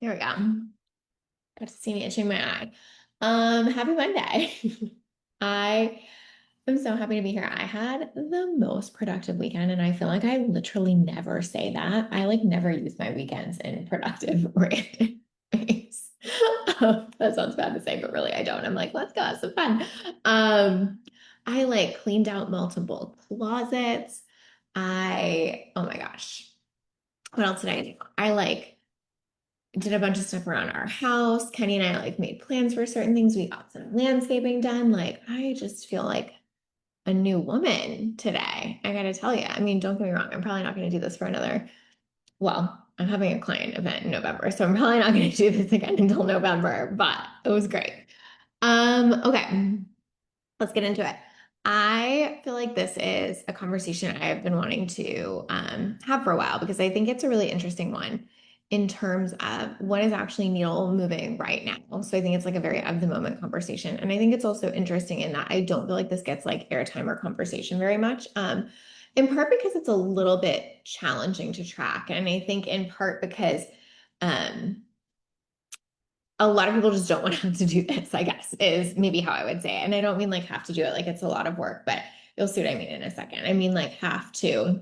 There we go. Got to see me itching my eye. Happy Monday. I am so happy to be here. I had the most productive weekend, and I feel like I literally never say that. I like never use my weekends in productive random ways. That sounds bad to say, but really I don't. I'm like, let's go have some fun. Um, I like cleaned out multiple closets. Oh my gosh, what else did I do? I like did a bunch of stuff around our house. Kenny and I like made plans for certain things. We got some landscaping done. Like, I just feel like a new woman today. I gotta tell you. I mean, don't get me wrong. I'm probably not going to do this for another. Well, I'm having a client event in November, so I'm probably not going to do this again until November, but it was great. Okay, let's get into it. I feel like this is a conversation I've been wanting to have for a while because I think it's a really interesting one in terms of what is actually needle moving right now. So I think it's like a very of the moment conversation. And I think it's also interesting in that I don't feel like this gets like airtime or conversation very much. In part because it's a little bit challenging to track. And I think in part because um, a lot of people just don't want to have to do this, I guess, is maybe how I would say it. And I don't mean like have to do it like it's a lot of work, but you'll see what I mean in a second. I mean like have to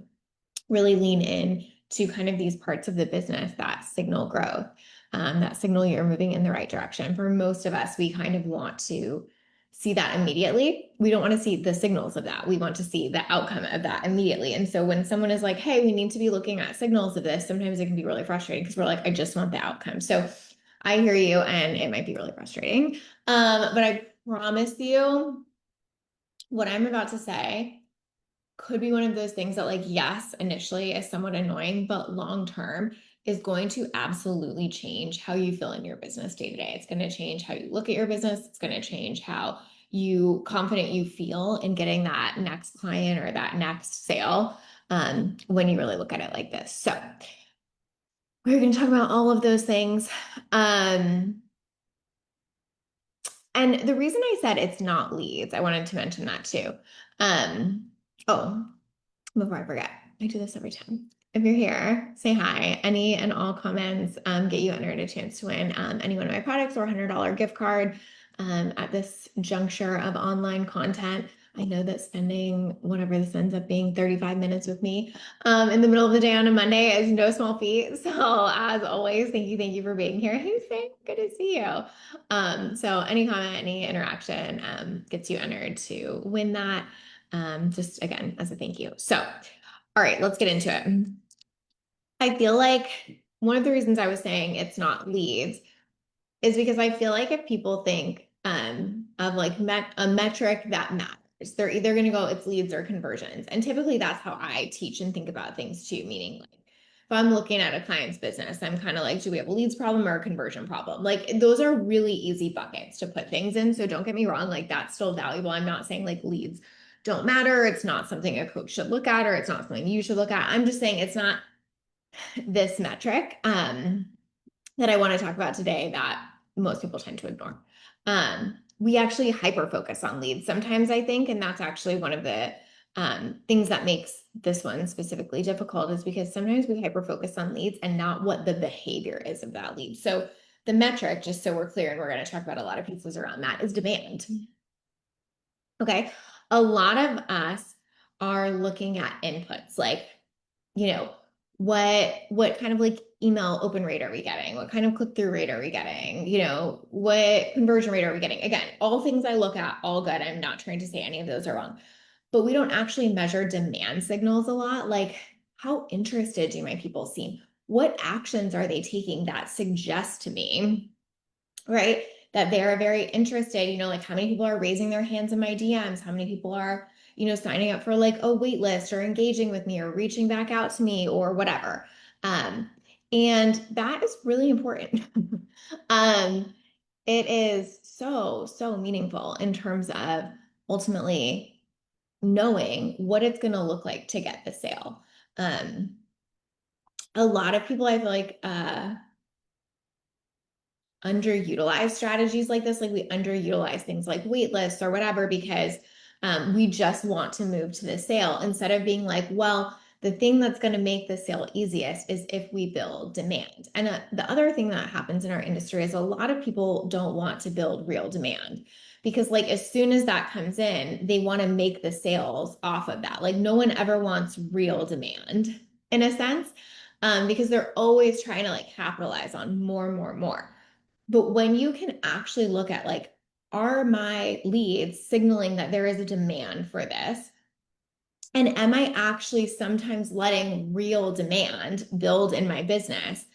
really lean in to kind of these parts of the business that signal growth, that signal you're moving in the right direction. For most of us, we kind of want to see that immediately. We don't want to see the signals of that. We want to see the outcome of that immediately. And so when someone is like, hey, we need to be looking at signals of this, sometimes it can be really frustrating because we're like, I just want the outcome. So I hear you, and it might be really frustrating. But I promise you, what I'm about to say could be one of those things that, like, yes, initially is somewhat annoying, but long term is going to absolutely change how you feel in your business day to day. It's going to change how you look at your business. It's going to change how you confident you feel in getting that next client or that next sale when you really look at it like this. So we're going to talk about all of those things. And the reason I said it's not leads, I wanted to mention that too. Oh, before I forget, I do this every time. If you're here, say hi. Any and all comments get you entered a chance to win any one of my products or $100 gift card at this juncture of online content. I know that spending whatever this ends up being 35 minutes with me in the middle of the day on a Monday is no small feat. So as always, thank you for being here. Hey, Sam, good to see you. So any comment, any interaction gets you entered to win that. Just again, as a thank you. So, all right, let's get into it. I feel like one of the reasons I was saying it's not leads is because I feel like if people think of like a metric that matters, they're either going to go it's leads or conversions. And typically that's how I teach and think about things too, meaning like if I'm looking at a client's business, I'm kind of like, do we have a leads problem or a conversion problem? Like those are really easy buckets to put things in. So don't get me wrong, like that's still valuable. I'm not saying like leads don't matter. It's not something a coach should look at, or it's not something you should look at. I'm just saying it's not this metric that I want to talk about today that most people tend to ignore. We actually hyper focus on leads sometimes, I think, and that's actually one of the things that makes this one specifically difficult is because sometimes we hyper focus on leads and not what the behavior is of that lead. So the metric, just so we're clear, and we're going to talk about a lot of pieces around that, is demand. Okay. A lot of us are looking at inputs like, you know, what kind of like email open rate are we getting? What kind of click-through rate are we getting? You know, what conversion rate are we getting? Again, all things I look at, all good. I'm not trying to say any of those are wrong, but we don't actually measure demand signals a lot. Like, how interested do my people seem? What actions are they taking that suggest to me, right? That they are very interested, you know, like how many people are raising their hands in my DMs, how many people are, you know, signing up for like a wait list or engaging with me or reaching back out to me or whatever. And that is really important. um, it is so meaningful in terms of ultimately knowing what it's going to look like to get the sale. Um, a lot of people, I feel like, underutilize strategies like this. Like we underutilize things like wait lists or whatever because we just want to move to the sale instead of being like, well, The thing that's going to make the sale easiest is if we build demand. And the other thing that happens in our industry is a lot of people don't want to build real demand because, like, as soon as that comes in, they want to make the sales off of that. Like, no one ever wants real demand in a sense, because they're always trying to like capitalize on more, more, more. But when you can actually look at like, are my leads signaling that there is a demand for this? And am I actually sometimes letting real demand build in my business?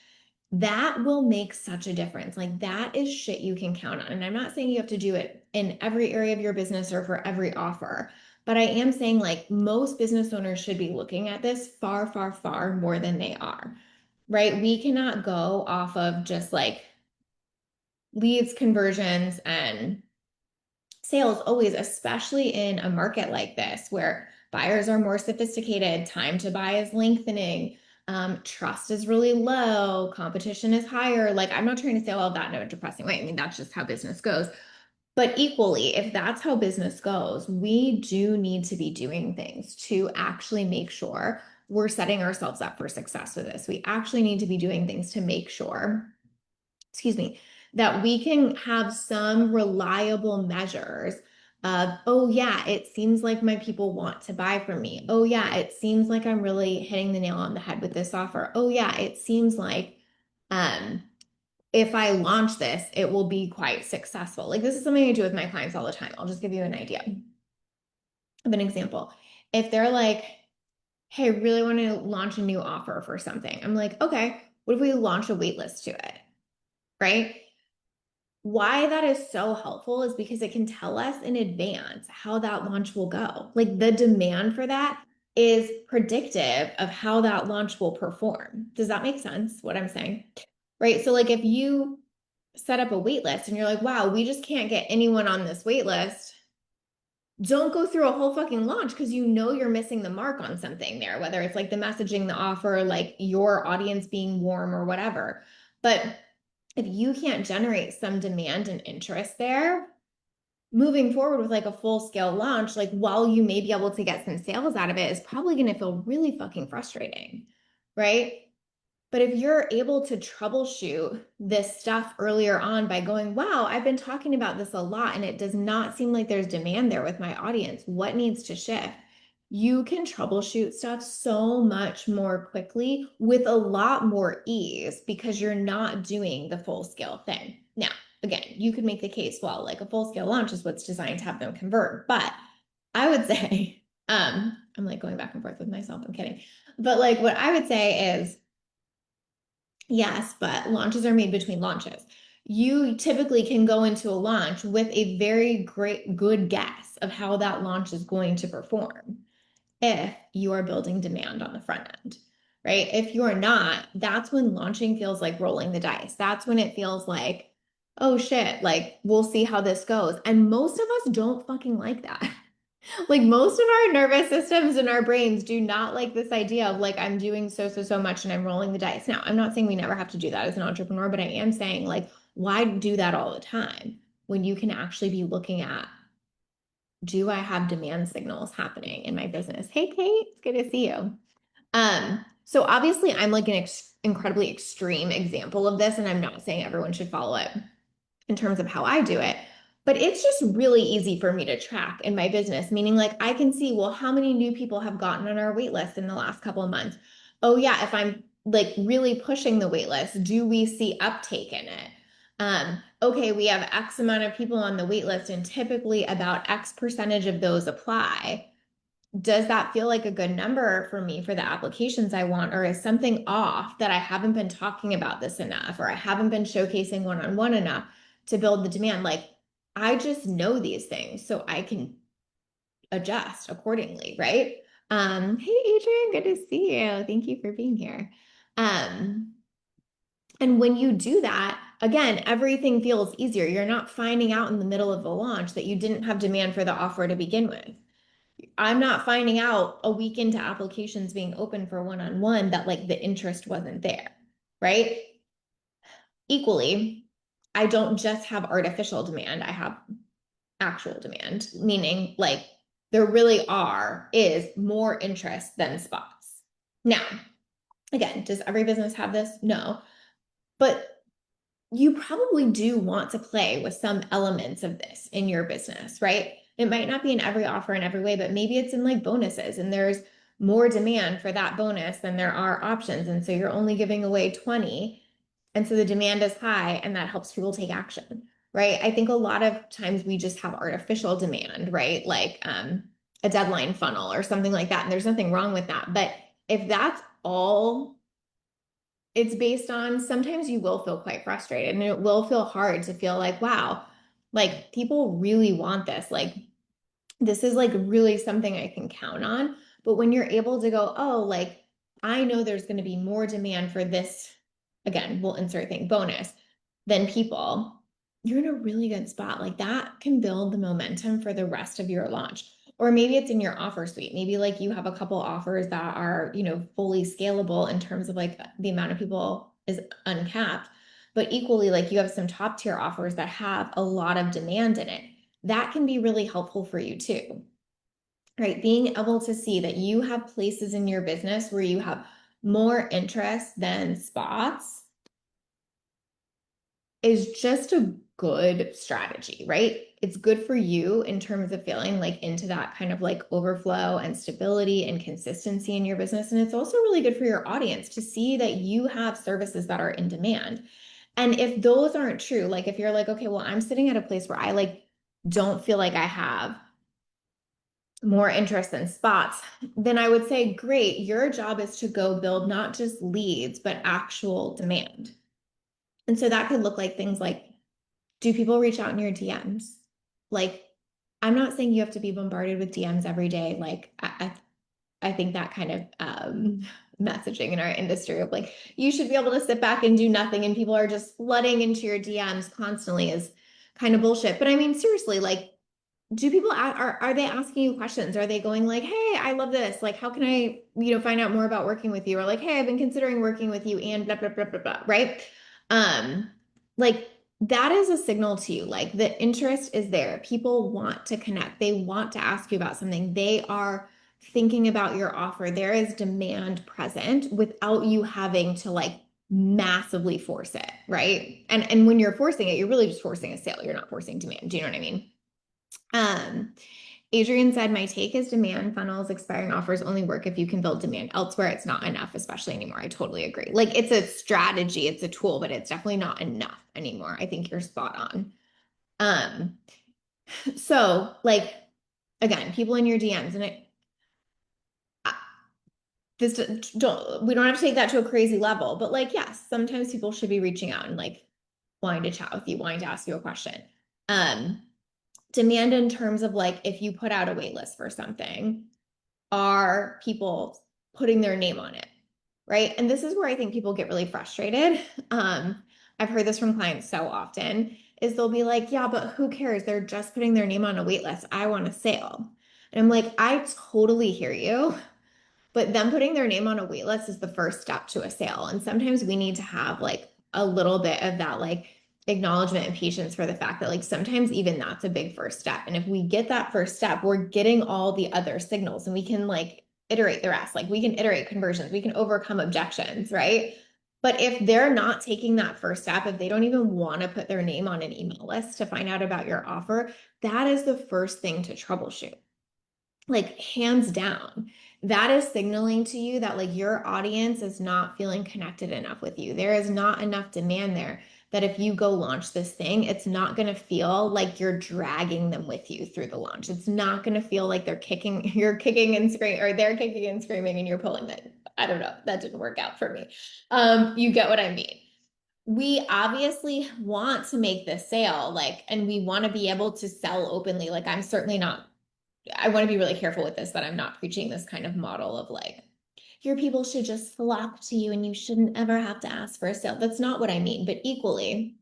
That will make such a difference. Like, that is shit you can count on. And I'm not saying you have to do it in every area of your business or for every offer, but I am saying like most business owners should be looking at this far, far, far more than they are, right? We cannot go off of just like leads, conversions, and sales always, especially in a market like this where buyers are more sophisticated, time to buy is lengthening, trust is really low, competition is higher. Like, I'm not trying to say all of that in a depressing way. I mean, that's just how business goes. But equally, if that's how business goes, we do need to be doing things to actually make sure we're setting ourselves up for success with this. We actually need to be doing things to make sure, excuse me, that we can have some reliable measures of, oh, yeah, it seems like my people want to buy from me. Oh, yeah, it seems like I'm really hitting the nail on the head with this offer. Oh, yeah, it seems like um, if I launch this, it will be quite successful. Like, this is something I do with my clients all the time. I'll just give you an idea of an example. If they're like, hey, I really want to launch a new offer for something, I'm like, okay, what if we launch a wait list to it? Right? Why that is so helpful is because it can tell us in advance how that launch will go. Like, the demand for that is predictive of how that launch will perform. Does that make sense what I'm saying? Right? So like if you set up a wait list and you're like, wow, we just can't get anyone on this wait list, don't go through a whole fucking launch because you know you're missing the mark on something there, whether it's like the messaging, the offer, like your audience being warm or whatever. But if you can't generate some demand and interest there, moving forward with like a full scale launch, like while you may be able to get some sales out of it, is probably going to feel really fucking frustrating, right? But if you're able to troubleshoot this stuff earlier on by going, wow, I've been talking about this a lot and it does not seem like there's demand there with my audience. What needs to shift? You can troubleshoot stuff so much more quickly with a lot more ease because you're not doing the full scale thing. Now, again, you could make the case, well, like a full scale launch is what's designed to have them convert. But I would say, I'm like going back and forth with myself. I'm kidding. But like what I would say is, yes, but launches are made between launches. You typically can go into a launch with a very great, good guess of how that launch is going to perform if you are building demand on the front end, right? If you're not, that's when launching feels like rolling the dice. That's when it feels like, oh shit, like we'll see how this goes. And most of us don't fucking like that. Like most of our nervous systems and our brains do not like this idea of like I'm doing so much and I'm rolling the dice. Now, I'm not saying we never have to do that as an entrepreneur, but I am saying like why do that all the time when you can actually be looking at, do I have demand signals happening in my business? Hey Kate, it's good to see you. So obviously I'm like an incredibly extreme example of this and I'm not saying everyone should follow it in terms of how I do it. But it's just really easy for me to track in my business, meaning like I can see, well, how many new people have gotten on our wait list in the last couple of months? Oh, yeah, if I'm like really pushing the wait list, do we see uptake in it? Okay, we have X amount of people on the wait list, and typically about X percentage of those apply. Does that feel like a good number for me for the applications I want? Or is something off that I haven't been talking about this enough, or I haven't been showcasing one-on-one enough to build the demand? Like, I just know these things so I can adjust accordingly, right? Hey Adrian, good to see you. Thank you for being here. Um, and when you do that, again, everything feels easier. You're not finding out in the middle of the launch that you didn't have demand for the offer to begin with. I'm not finding out a week into applications being open for one-on-one that like the interest wasn't there, right? Equally, I don't just have artificial demand, I have actual demand, meaning like there really is more interest than spots. Now, again, does every business have this? No. But you probably do want to play with some elements of this in your business, right? It might not be in every offer in every way, but maybe it's in like bonuses and there's more demand for that bonus than there are options. And so you're only giving away 20. And so the demand is high and that helps people take action, right? I think a lot of times we just have artificial demand, right? Like a deadline funnel or something like that. And there's nothing wrong with that. But if that's all it's based on, sometimes you will feel quite frustrated and it will feel hard to feel like, wow, like people really want this. Like this is like really something I can count on. But when you're able to go, oh, like I know there's going to be more demand for this, again, we'll insert thing bonus than people, you're in a really good spot. Like that can build the momentum for the rest of your launch. Or maybe it's in your offer suite. Maybe like you have a couple offers that are, fully scalable in terms of like the amount of people is uncapped. But equally, like you have some top tier offers that have a lot of demand in it. That can be really helpful for you too, right? Being able to see that you have places in your business where you have more interest than spots is just a good strategy, right? It's good for you in terms of feeling like into that kind of like overflow and stability and consistency in your business. And it's also really good for your audience to see that you have services that are in demand. And if those aren't true, like if you're like, okay, well, I'm sitting at a place where I like don't feel like I have more interest than spots, then I would say, great, your job is to go build not just leads, but actual demand. And so that could look like things like, do people reach out in your DMs? Like, I'm not saying you have to be bombarded with DMs every day. Like, I think that kind of messaging in our industry of like, you should be able to sit back and do nothing and people are just flooding into your DMs constantly is kind of bullshit. But I mean, seriously, like, do people are they asking you questions? Are they going like, hey, I love this. Like, how can I, find out more about working with you? Or like, hey, I've been considering working with you and blah, blah, blah, blah, blah, right? Um, like that is a signal to you. Like the interest is there. People want to connect. They want to ask you about something. They are thinking about your offer. There is demand present without you having to like massively force it, right? And when you're forcing it, you're really just forcing a sale. You're not forcing demand. Do you know what I mean? Um, Adrian said, my take is demand funnels, expiring offers only work if you can build demand elsewhere. It's not enough, especially anymore. I totally agree. Like it's a strategy, it's a tool, but it's definitely not enough anymore. I think you're spot on. Um, so like again, people in your DMs and this don't we don't have to take that to a crazy level, but like yes, sometimes people should be reaching out and like wanting to chat with you, wanting to ask you a question. Um, Demand in terms of like if you put out a wait list for something, are people putting their name on it, right? And this is where I think people get really frustrated. I've heard this from clients so often is they'll be like, yeah, but who cares? They're just putting their name on a wait list. I want a sale. And I'm like, I totally hear you. But them putting their name on a wait list is the first step to a sale. And sometimes we need to have like a little bit of that like acknowledgement and patience for the fact that like sometimes even that's a big first step. And if we get that first step, we're getting all the other signals and we can like iterate the rest. Like we can iterate conversions, we can overcome objections, right? But if they're not taking that first step, if they don't even want to put their name on an email list to find out about your offer, that is the first thing to troubleshoot, like hands down. That is signaling to you that like your audience is not feeling connected enough with you. There is not enough demand there that if you go launch this thing, it's not going to feel like you're dragging them with you through the launch. It's not going to feel like you're kicking and screaming, or they're kicking and screaming and you're pulling them. I don't know. That didn't work out for me. You get what I mean. We obviously want to make this sale, like, and we want to be able to sell openly. Like, I'm certainly not, I want to be really careful with this, that I'm not preaching this kind of model of like, your people should just flock to you and you shouldn't ever have to ask for a sale. That's not what I mean. But equally,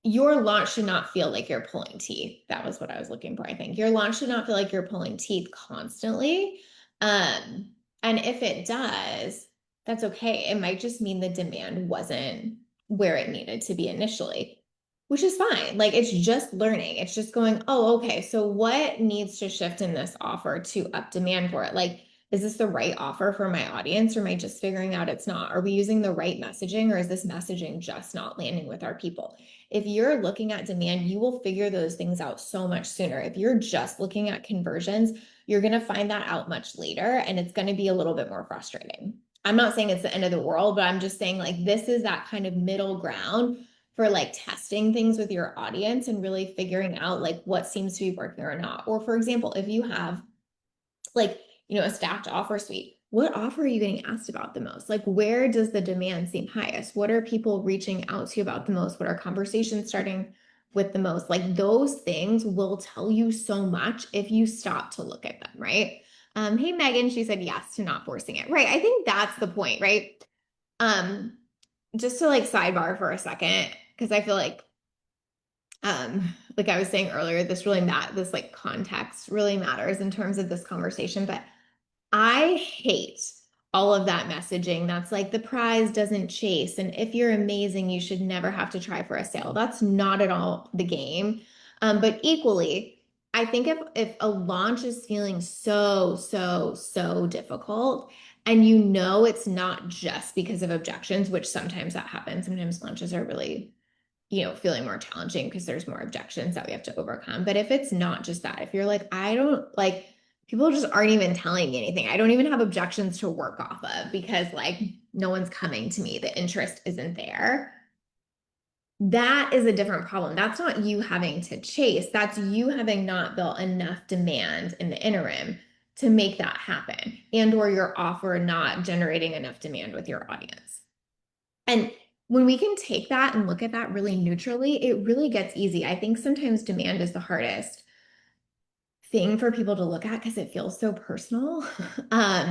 your launch should not feel like you're pulling teeth. That was what I was looking for, I think. Your launch should not feel like you're pulling teeth constantly. And if it does, that's okay. It might just mean the demand wasn't where it needed to be initially, which is fine. Like it's just learning. It's just going, oh, okay. So what needs to shift in this offer to up demand for it? Like is this the right offer for my audience, or am I just figuring out it's not? Are we using the right messaging, or is this messaging just not landing with our people? If you're looking at demand, you will figure those things out so much sooner. If you're just looking at conversions, you're going to find that out much later, and it's going to be a little bit more frustrating. I'm not saying it's the end of the world, but I'm just saying like this is that kind of middle ground for like testing things with your audience and really figuring out like what seems to be working or not. Or for example, if you have like, a stacked offer suite, what offer are you getting asked about the most? Like, where does the demand seem highest? What are people reaching out to you about the most? What are conversations starting with the most? Like, those things will tell you so much if you stop to look at them, right? Hey, Megan, she said yes to not forcing it. Right. I think that's the point, right? Um, just to like sidebar for a second, because I feel like I was saying earlier, this like context really matters in terms of this conversation, but I hate all of that messaging that's like the prize doesn't chase. And if you're amazing, you should never have to try for a sale. That's not at all the game. But equally, I think if a launch is feeling so difficult, and it's not just because of objections, which sometimes that happens. Sometimes launches are really feeling more challenging because there's more objections that we have to overcome. But if it's not just that, if you're like, I don't like, people just aren't even telling me anything. I don't even have objections to work off of because like no one's coming to me. The interest isn't there. That is a different problem. That's not you having to chase. That's you having not built enough demand in the interim to make that happen, and or your offer not generating enough demand with your audience. And when we can take that and look at that really neutrally, it really gets easy. I think sometimes demand is the hardest thing for people to look at because it feels so personal.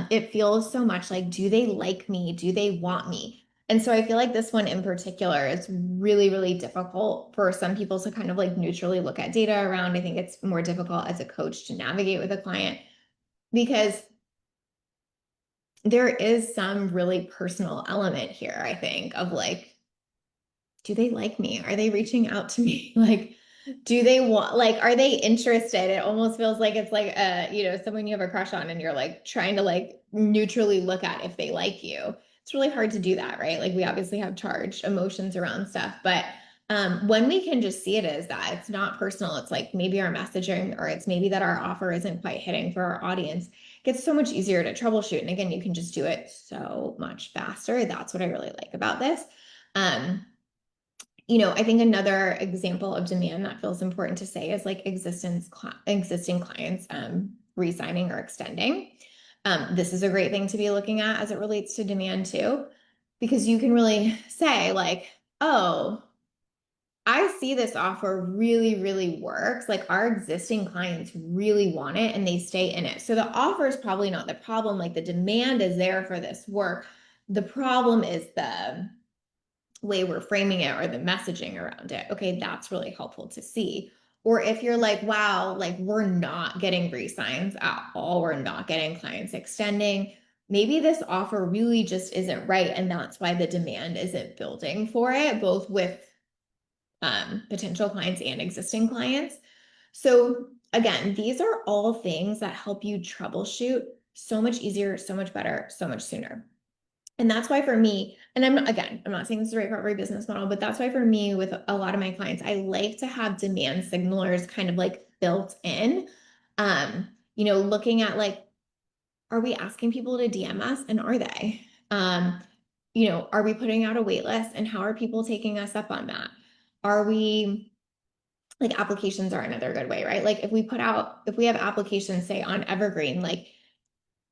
It feels so much like, do they like me? Do they want me? And so I feel like this one in particular is really, really difficult for some people to kind of like neutrally look at data around. I think it's more difficult as a coach to navigate with a client because there is some really personal element here, I think, of like, do they like me? Are they reaching out to me? Like, do they want, like, are they interested? It almost feels like it's like, someone you have a crush on and you're like trying to like neutrally look at if they like you. It's really hard to do that, right? Like, we obviously have charged emotions around stuff, but when we can just see it as that, it's not personal. It's like maybe our messaging, or it's maybe that our offer isn't quite hitting for our audience. It gets so much easier to troubleshoot. And again, you can just do it so much faster. That's what I really like about this. Um, I think another example of demand that feels important to say is like existing clients re-signing or extending. This is a great thing to be looking at as it relates to demand too, because you can really say like, oh, I see this offer really, really works. Like our existing clients really want it and they stay in it. So the offer is probably not the problem. Like the demand is there for this work. The problem is the way we're framing it or the messaging around it. Okay, that's really helpful to see. Or if you're like, wow, like we're not getting re-signs at all, we're not getting clients extending. Maybe this offer really just isn't right. And that's why the demand isn't building for it, both with potential clients and existing clients. So again, these are all things that help you troubleshoot so much easier, so much better, so much sooner. And that's why for me, and I'm not saying this is right for every business model, but that's why for me, with a lot of my clients, I like to have demand signalers kind of like built in. Looking at like, are we asking people to DM us and are they? Are we putting out a wait list and how are people taking us up on that? Are we like applications are another good way, right? Like if we have applications, say on Evergreen, like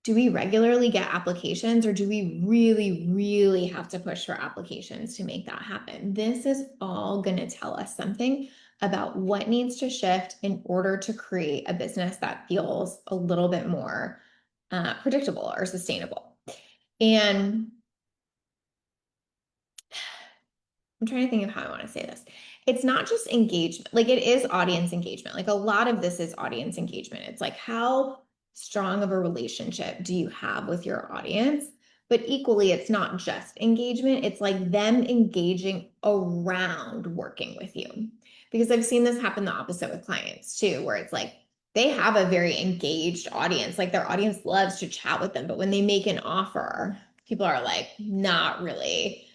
do we regularly get applications or do we really, really have to push for applications to make that happen? This is all going to tell us something about what needs to shift in order to create a business that feels a little bit more predictable or sustainable. And I'm trying to think of how I want to say this. It's not just engagement, like it is audience engagement. Like a lot of this is audience engagement. It's like how strong of a relationship do you have with your audience? But equally, it's not just engagement, it's like them engaging around working with you. Because I've seen this happen the opposite with clients too, where it's like they have a very engaged audience. Like their audience loves to chat with them, but when they make an offer, people are like not really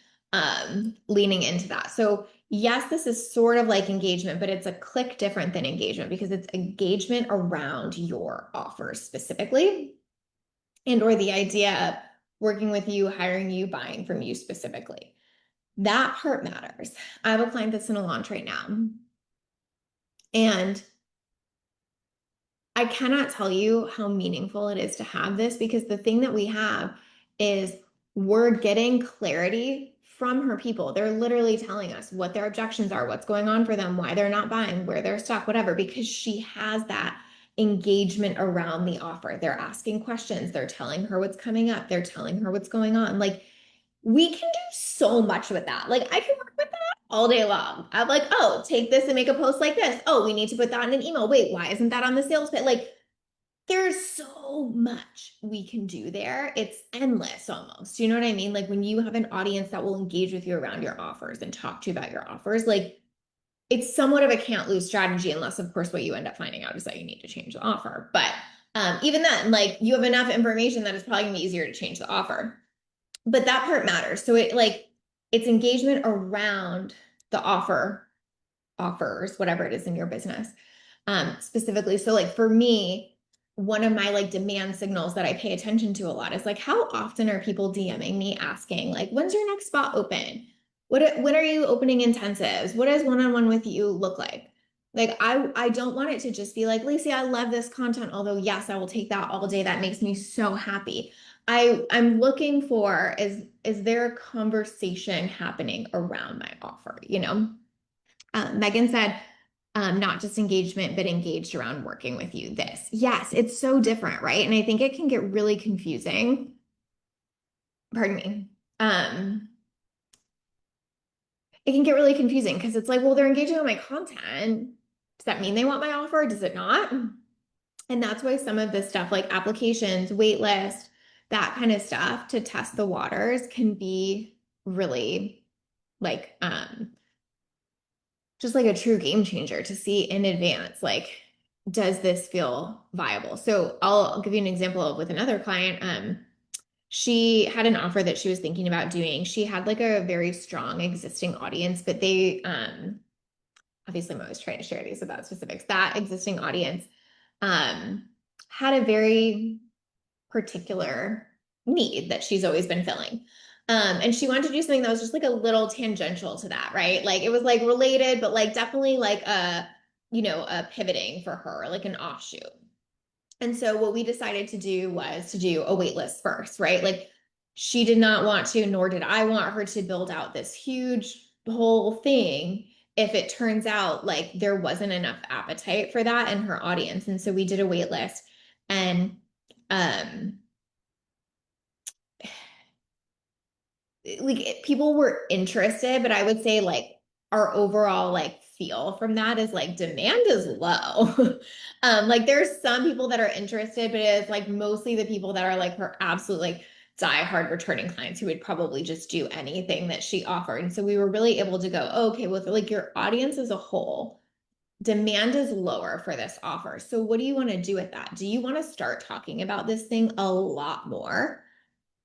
leaning into that. So yes, this is sort of like engagement, but it's a click different than engagement because it's engagement around your offer specifically, and or the idea of working with you, hiring you, buying from you specifically. That part matters. I have a client that's in a launch right now, and I cannot tell you how meaningful it is to have this because the thing that we have is we're getting clarity from her people. They're literally telling us what their objections are, what's going on for them, why they're not buying, where they're stuck, whatever, because she has that engagement around the offer. They're asking questions, they're telling her what's coming up, they're telling her what's going on. Like, we can do so much with that. Like, I can work with that all day long. I'm like, oh, take this and make a post like this. Oh, we need to put that in an email. Wait, why isn't that on the sales page? Like, there's so much we can do there. It's endless almost. You know what I mean? Like when you have an audience that will engage with you around your offers and talk to you about your offers, like it's somewhat of a can't lose strategy, unless, of course, what you end up finding out is that you need to change the offer. But even then, like you have enough information that it's probably gonna be easier to change the offer. But that part matters. So it's engagement around the offers, whatever it is in your business, specifically. So like for me, one of my like demand signals that I pay attention to a lot is like, how often are people DMing me asking like, when's your next spot open? When are you opening intensives? What does one-on-one with you look like? Like I don't want it to just be like, Lacey, I love this content. Although yes, I will take that all day. That makes me so happy. I'm looking for is there a conversation happening around my offer? You know, Megan said, not just engagement, but engaged around working with you. This, yes, it's so different, right? And I think it can get really confusing. Pardon me. It can get really confusing because it's like, well, they're engaging on my content. Does that mean they want my offer? Does it not? And that's why some of this stuff, like applications, wait list, that kind of stuff to test the waters can be really like just like a true game changer to see in advance, like, does this feel viable? So I'll give you an example of with another client. She had an offer that she was thinking about doing. She had like a very strong existing audience, but they obviously I'm always trying to share these about specifics. That existing audience um had a very particular need that she's always been filling. And she wanted to do something that was just like a little tangential to that, right? Like it was like related, but like definitely like a pivoting for her, like an offshoot. And so what we decided to do was to do a wait list first, right? Like she did not want to, nor did I want her to build out this huge whole thing if it turns out like there wasn't enough appetite for that in her audience. And so we did a wait list, and um like people were interested, but I would say like our overall like feel from that is like demand is low. Like there's some people that are interested, but it's like mostly the people that are like her absolute like diehard returning clients who would probably just do anything that she offered. And so we were really able to go, oh, okay, with like your audience as a whole, demand is lower for this offer. So what do you want to do with that? Do you want to start talking about this thing a lot more?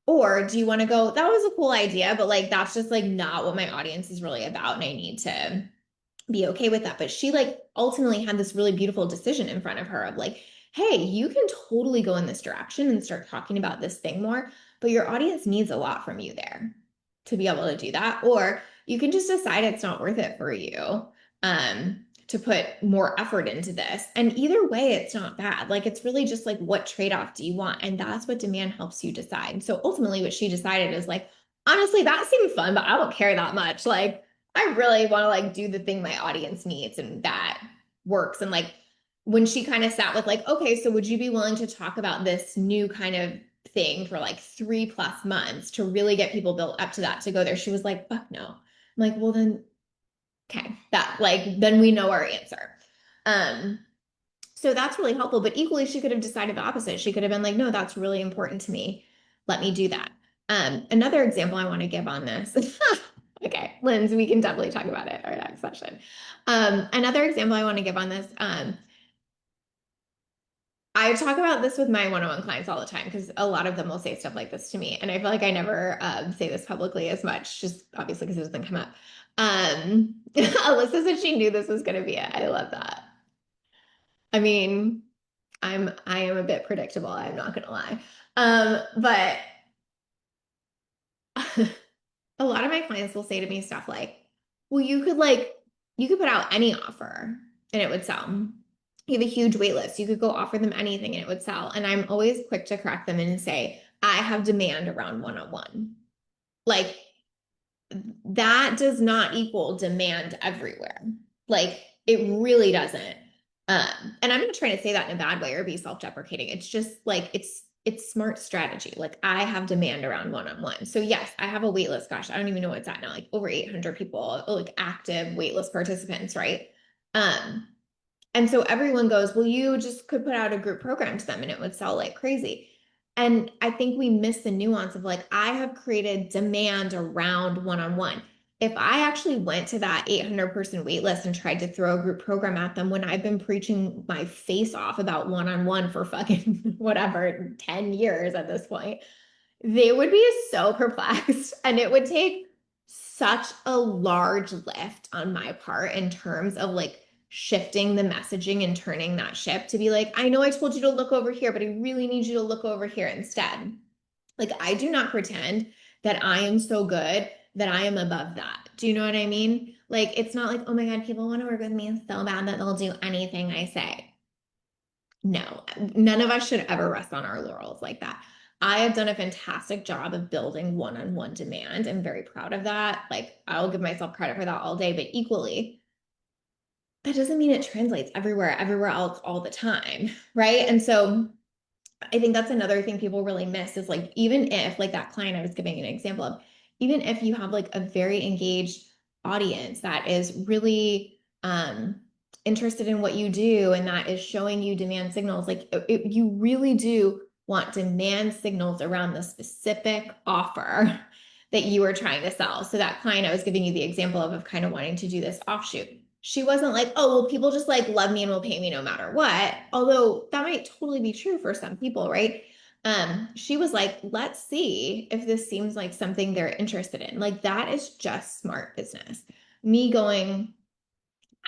Or do you want to go, that was a cool idea, but like that's just like not what my audience is really about, and I need to be okay with that. But she like ultimately had this really beautiful decision in front of her of like, hey, you can totally go in this direction and start talking about this thing more, but your audience needs a lot from you there to be able to do that. Or you can just decide it's not worth it for you to put more effort into this. And either way, it's not bad. Like it's really just like what trade-off do you want? And that's what demand helps you decide. So ultimately what she decided is like, honestly, that seemed fun, but I don't care that much. Like I really want to like do the thing my audience needs and that works. And like when she kind of sat with like, okay, so would you be willing to talk about this new kind of thing for like 3+ months to really get people built up to that to go there? She was like, fuck no. I'm like, well then, okay, that like then we know our answer. Um, so that's really helpful. But equally, she could have decided the opposite. She could have been like, no, that's really important to me. Let me do that. Another example I want to give on this. Okay, Linz, we can definitely talk about it our next session. Another example I want to give on this. I talk about this with my one-on-one clients all the time because a lot of them will say stuff like this to me. And I feel like I never say this publicly as much, just obviously because it doesn't come up. Alyssa said she knew this was going to be it. I love that. I mean, I am a bit predictable, I'm not gonna lie. But a lot of my clients will say to me stuff like, well, you could put out any offer and it would sell. You have a huge wait list. You could go offer them anything and it would sell. And I'm always quick to correct them and say, I have demand around one-on-one. Like that does not equal demand everywhere. Like it really doesn't. And I'm not trying to say that in a bad way or be self-deprecating. It's just like it's smart strategy. Like I have demand around one-on-one. So yes, I have a wait list. Gosh, I don't even know what it's at now. Like over 800 people, like active waitlist participants, right? Um, and so everyone goes, well, you just could put out a group program to them and it would sell like crazy. And I think we miss the nuance of like, I have created demand around one-on-one. If I actually went to that 800-person wait list and tried to throw a group program at them when I've been preaching my face off about one-on-one for fucking whatever, 10 years at this point, they would be so perplexed and it would take such a large lift on my part in terms of like shifting the messaging and turning that ship to be like, I know I told you to look over here, but I really need you to look over here instead. Like, I do not pretend that I am so good that I am above that. Do you know what I mean? Like, it's not like, oh my God, people want to work with me so bad that they'll do anything I say. No, none of us should ever rest on our laurels like that. I have done a fantastic job of building one-on-one demand. I'm very proud of that. Like, I'll give myself credit for that all day, but equally, that doesn't mean it translates everywhere else all the time, right? And so I think that's another thing people really miss is like, even if, like that client I was giving an example of, even if you have like a very engaged audience that is really interested in what you do and that is showing you demand signals, like you really do want demand signals around the specific offer that you are trying to sell. So that client I was giving you the example of kind of wanting to do this offshoot. She wasn't like, oh, well, people just like love me and will pay me no matter what. Although that might totally be true for some people, right? She was like, let's see if this seems like something they're interested in. Like that is just smart business. Me going,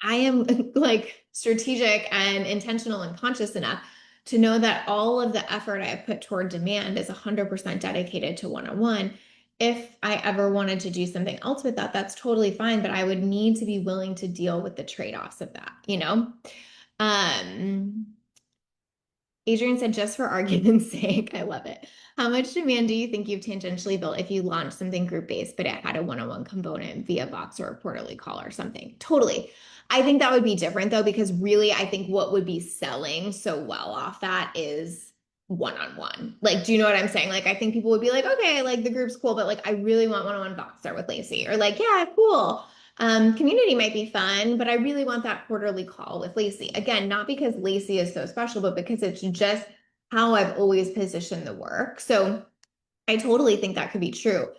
I am like strategic and intentional and conscious enough to know that all of the effort I have put toward demand is 100% dedicated to one-on-one. If I ever wanted to do something else with that, that's totally fine, but I would need to be willing to deal with the trade-offs of that, you know? Um, Adrian said, just for argument's sake, I love it. How much demand do you think you've tangentially built if you launched something group-based, but it had a one-on-one component via box or a quarterly call or something? Totally. I think that would be different though, because really, I think what would be selling so well off that is one-on-one. Like, do you know what I'm saying? Like, I think people would be like, okay, like the group's cool, but like, I really want one-on-one boxer with Lacey, or like, yeah, cool. Community might be fun, but I really want that quarterly call with Lacey. Again, not because Lacey is so special, but because it's just how I've always positioned the work. So I totally think that could be true.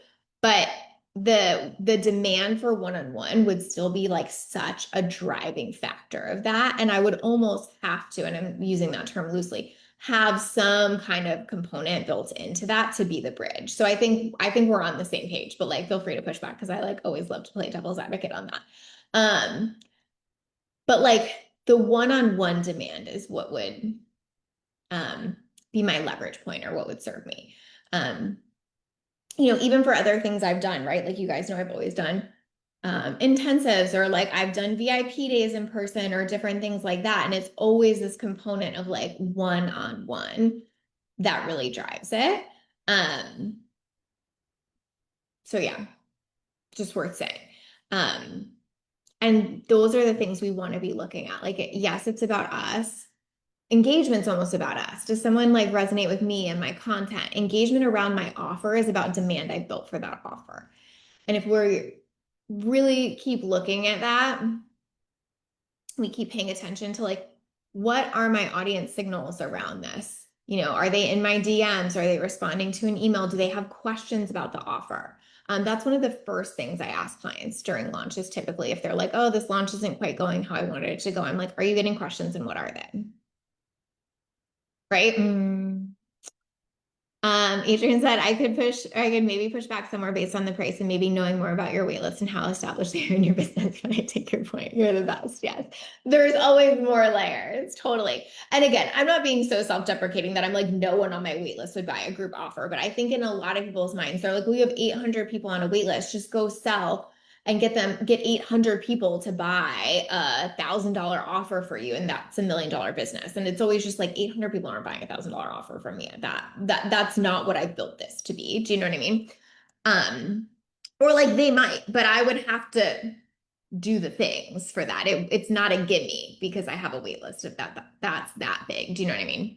But the demand for one-on-one would still be like such a driving factor of that. And I would almost have to, and I'm using that term loosely, have some kind of component built into that to be the bridge. So I think we're on the same page, but like feel free to push back because I like always love to play devil's advocate on that. Um, but like the one-on-one demand is what would um be my leverage point or what would serve me. Um, even for other things I've done, right? Like you guys know I've always done intensives or like I've done VIP days in person or different things like that. And it's always this component of like one-on-one that really drives it. Um, so yeah, just worth saying. Um, and those are the things we want to be looking at. Like, yes, it's about us. Engagement's almost about us. Does someone like resonate with me and my content? Engagement around my offer is about demand I built for that offer. And if we really keep looking at that, we keep paying attention to like, what are my audience signals around this? Are they in my DMs? Are they responding to an email? Do they have questions about the offer? That's one of the first things I ask clients during launches, typically, if they're like, oh, this launch isn't quite going how I wanted it to go. I'm like, are you getting questions and what are they? right? Adrian said I could maybe push back somewhere based on the price and maybe knowing more about your waitlist and how established they are in your business. But I take your point. You're the best. Yes. There's always more layers. Totally. And again, I'm not being so self-deprecating that I'm like, no one on my waitlist would buy a group offer. But I think in a lot of people's minds, they're like, we have 800 people on a waitlist. Just go sell and get 800 people to buy $1,000 offer for you, and that's $1 million business. And it's always just like 800 people aren't buying $1,000 offer from me. That's not what I built this to be. Do you know what I mean? Um, or like they might, but I would have to do the things for that. It's not a gimme because I have a wait list of that's that big. Do you know what I mean?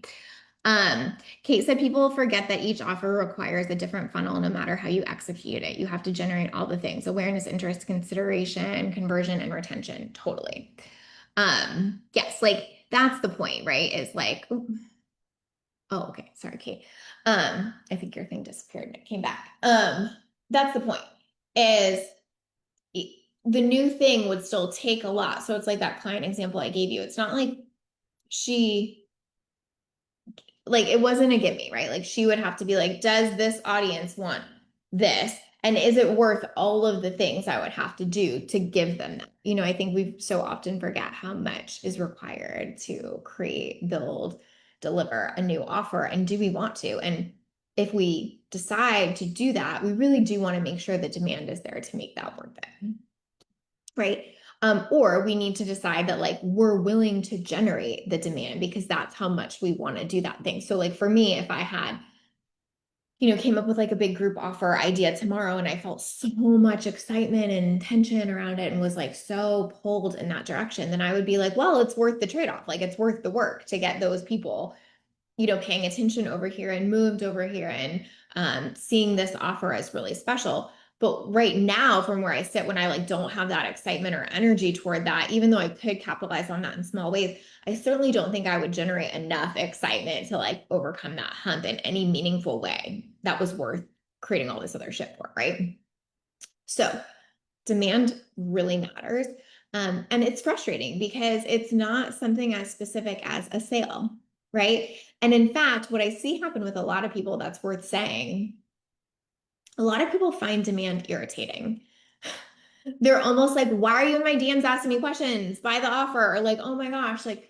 Kate said people forget that each offer requires a different funnel no matter how you execute it. You have to generate all the things: awareness, interest, consideration, conversion, and retention. Totally. Yes, like that's the point, right? Is like, oh, okay, sorry, Kate. I think your thing disappeared and it came back. That's the point, is the new thing would still take a lot. So it's like that client example I gave you. It's not like she like it wasn't a gimme, right? Like she would have to be like, does this audience want this? And is it worth all of the things I would have to do to give them that? You know, I think we so often forget how much is required to create, build, deliver a new offer. And do we want to? And if we decide to do that, we really do want to make sure the demand is there to make that worth it. Right. Or we need to decide that like we're willing to generate the demand because that's how much we want to do that thing. So like for me, if I had, came up with like a big group offer idea tomorrow and I felt so much excitement and tension around it and was like so pulled in that direction, then I would be like, well, it's worth the trade-off. Like it's worth the work to get those people paying attention over here and moved over here and seeing this offer as really special. But right now, from where I sit, when I like don't have that excitement or energy toward that, even though I could capitalize on that in small ways, I certainly don't think I would generate enough excitement to like overcome that hump in any meaningful way that was worth creating all this other shit for, right? So demand really matters. And it's frustrating because it's not something as specific as a sale, right? And in fact, what I see happen with a lot of people that's worth saying, a lot of people find demand irritating. They're almost like, why are you in my DMs asking me questions? Buy the offer. Or like, oh my gosh, like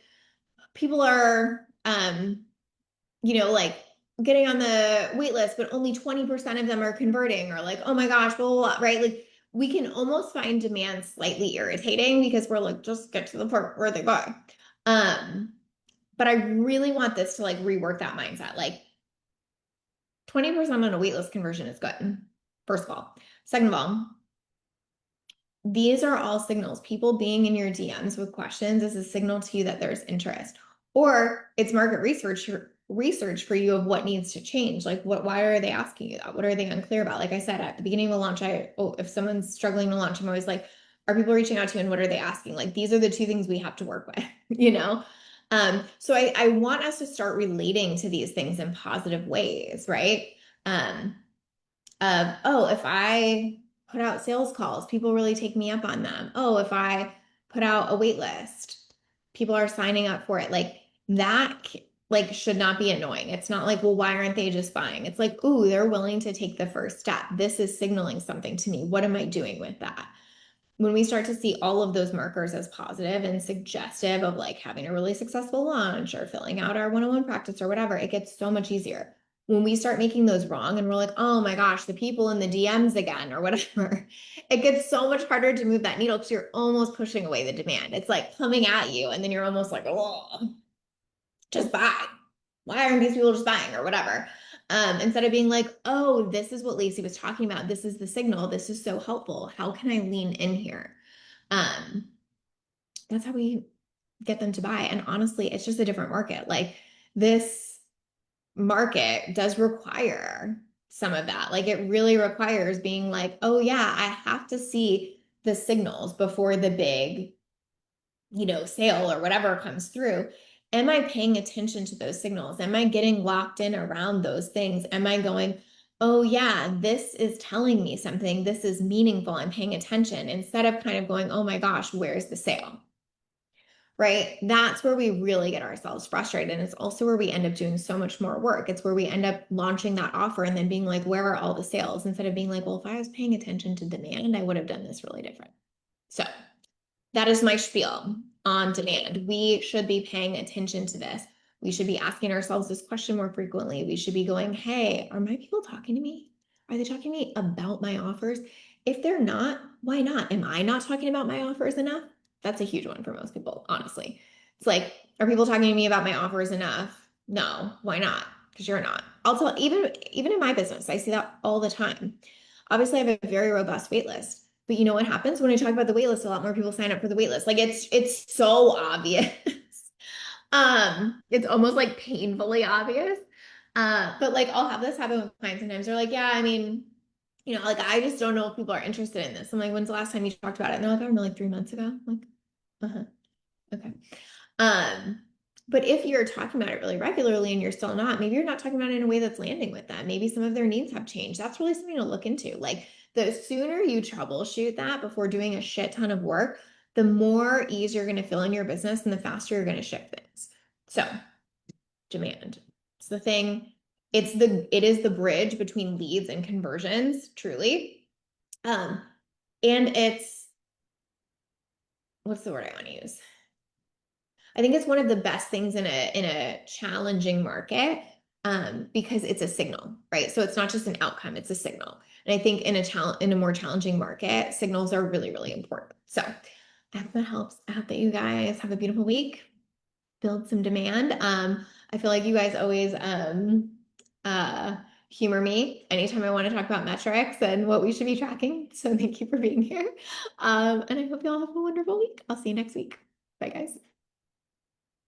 people are like getting on the wait list, but only 20% of them are converting, or like, oh my gosh, blah, blah, blah, right? Like we can almost find demand slightly irritating because we're like, just get to the part where they buy. But I really want this to like rework that mindset. Like 20% on a waitlist conversion is good, first of all. Second of all, these are all signals. People being in your DMs with questions is a signal to you that there's interest, or it's market research for you of what needs to change. Like why are they asking you that? What are they unclear about? Like I said, at the beginning of a launch, if someone's struggling to launch, I'm always like, are people reaching out to you and what are they asking? Like these are the two things we have to work with, So I want us to start relating to these things in positive ways, right? If I put out sales calls, people really take me up on them. Oh, if I put out a wait list, people are signing up for it. Like that like should not be annoying. It's not like, well, why aren't they just buying? It's like, ooh, they're willing to take the first step. This is signaling something to me. What am I doing with that? When we start to see all of those markers as positive and suggestive of like having a really successful launch or filling out our one-on-one practice or whatever, it gets so much easier. When we start making those wrong and we're like, oh my gosh, the people in the DMs again or whatever, it gets so much harder to move that needle because you're almost pushing away the demand. It's like coming at you and then you're almost like, oh, just buy. Why aren't these people just buying or whatever? Instead of being like, oh, this is what Lacey was talking about. This is the signal. This is so helpful. How can I lean in here? Um, that's how we get them to buy. And honestly, it's just a different market. Like this market does require some of that. Like it really requires being like, oh yeah, I have to see the signals before the big, sale or whatever comes through. Am I paying attention to those signals? Am I getting locked in around those things? Am I going, oh yeah, this is telling me something. This is meaningful. I'm paying attention instead of kind of going, oh my gosh, where's the sale? right? That's where we really get ourselves frustrated. And it's also where we end up doing so much more work. It's where we end up launching that offer and then being like, where are all the sales? Instead of being like, well, if I was paying attention to demand, I would have done this really different. So that is my spiel on demand. We should be paying attention to this. We should be asking ourselves this question more frequently. We should be going, hey, are my people talking to me? Are they talking to me about my offers? If they're not, why not? Am I not talking about my offers enough? That's a huge one for most people, honestly. It's like, are people talking to me about my offers enough? No, why not? Because you're not. I'll tell even in my business, I see that all the time. Obviously, I have a very robust wait list. But you know what happens when I talk about the wait list? A lot more people sign up for the wait list. Like it's so obvious. It's almost like painfully obvious. But like I'll have this happen with clients sometimes. They're like, yeah, I mean, like I just don't know if people are interested in this. I'm like, when's the last time you talked about it? And they're like, I don't know, like 3 months ago. I'm like, uh-huh. Okay. Um, but if you're talking about it really regularly and you're still not, maybe you're not talking about it in a way that's landing with them. Maybe some of their needs have changed. That's really something to look into. Like the sooner you troubleshoot that before doing a shit ton of work, the more ease you're going to feel in your business and the faster you're going to ship things. So demand. It's the thing. It is the bridge between leads and conversions, truly. Um, and it's what's the word I want to use? I think it's one of the best things in a challenging market because it's a signal, right? So it's not just an outcome, it's a signal. And I think in a more challenging market, signals are really, really important. So I hope that helps. I hope that you guys have a beautiful week, build some demand. I feel like you guys always uh, humor me anytime I want to talk about metrics and what we should be tracking. So thank you for being here. And I hope you all have a wonderful week. I'll see you next week. Bye, guys.